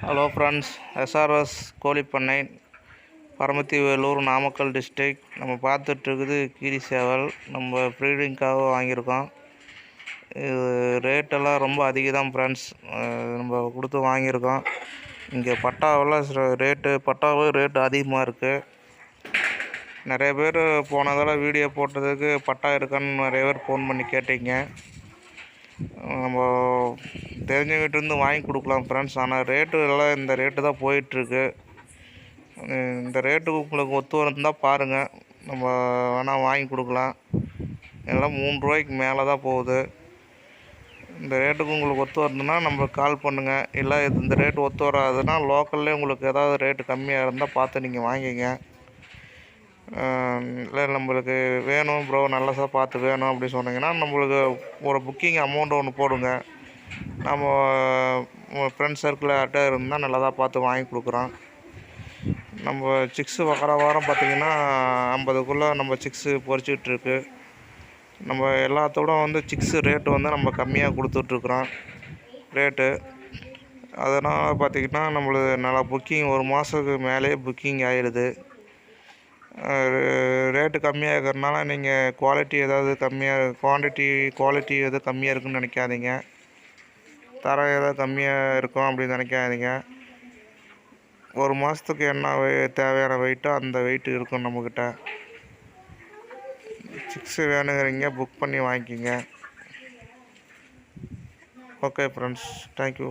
Hello friends, SRS கோழிப்பண்ணை, Paramathi Vellore, Namakkal district. நம்ம பார்த்துட்ருக்குது கீரி சேவல். நம்ம ப்ரீடிங்காக வாங்கியிருக்கோம். இது ரேட்டெல்லாம் ரொம்ப அதிகம் தான் ஃப்ரெண்ட்ஸ். நம்ம கொடுத்து வாங்கியிருக்கோம். இங்கே பட்டாவும் ரேட்டு அதிகமாக இருக்குது. நிறைய பேர் போனதால் வீடியோ போட்டதுக்கு பட்டா இருக்கான்னு நிறைய பேர் ஃபோன் பண்ணி கேட்டீங்க. நம்ம தெரிஞ்சவங்கிட்டேருந்து வாங்கி கொடுக்கலாம் ஃப்ரெண்ட்ஸ். ஆனால் ரேட்டு எல்லாம் இந்த ரேட்டு தான் போயிட்டுருக்கு. இந்த ரேட்டுக்கு உங்களுக்கு ஒத்து இருந்தால் பாருங்கள், நம்ம வேணால் வாங்கி கொடுக்கலாம். எல்லாம் 3 ரூபாய்க்கு மேலே தான் போகுது. இந்த ரேட்டுக்கு உங்களுக்கு ஒத்து வருதுன்னா நம்மளுக்கு கால் பண்ணுங்கள். இல்லை இந்த ரேட்டு ஒத்து வராதுன்னா லோக்கல்லே உங்களுக்கு ஏதாவது ரேட்டு கம்மியாக இருந்தால் பார்த்து நீங்கள் வாங்கிங்க. இல்லை நம்மளுக்கு வேணும் ப்ரோ, நல்லதாக பார்த்து வேணும் அப்படி சொன்னீங்கன்னா நம்மளுக்கு ஒரு புக்கிங் அமௌண்ட் ஒன்று போடுங்க. நம்ம ஃப்ரெண்ட்ஸ் சர்க்கிள் யார்கிட்ட இருந்தால் நல்லதாக பார்த்து வாங்கி கொடுக்குறோம். நம்ம சிக்ஸு வர வாரம் பார்த்திங்கன்னா 50க்குள்ளே நம்ம சிக்ஸு பொறிச்சிக்கிட்டுருக்கு. நம்ம எல்லாத்தோட சிக்ஸு ரேட்டு நம்ம கம்மியாக கொடுத்துட்ருக்குறோம் ரேட்டு. அதனால் பார்த்திங்கன்னா நம்மளுக்கு நல்லா புக்கிங் 1 மாதத்துக்கு மேலேயே புக்கிங் ஆகிடுது. ரேட்டு கம்மியாக இருக்கிறதுனால நீங்கள் குவாலிட்டி ஏதாவது குவாலிட்டி எதுவும் கம்மியாக இருக்குதுன்னு நினைக்காதீங்க. தரம் ஏதாவது கம்மியாக இருக்கும் அப்படின்னு நினைக்காதீங்க. 1 மாதத்துக்கு என்ன தேவையான வெயிட்டோ அந்த வெயிட்டு இருக்கும் நம்மக்கிட்ட. சிக்ஸு வேணுங்கிறீங்க புக் பண்ணி வாங்கிக்கிங்க. Okay friends, thank you.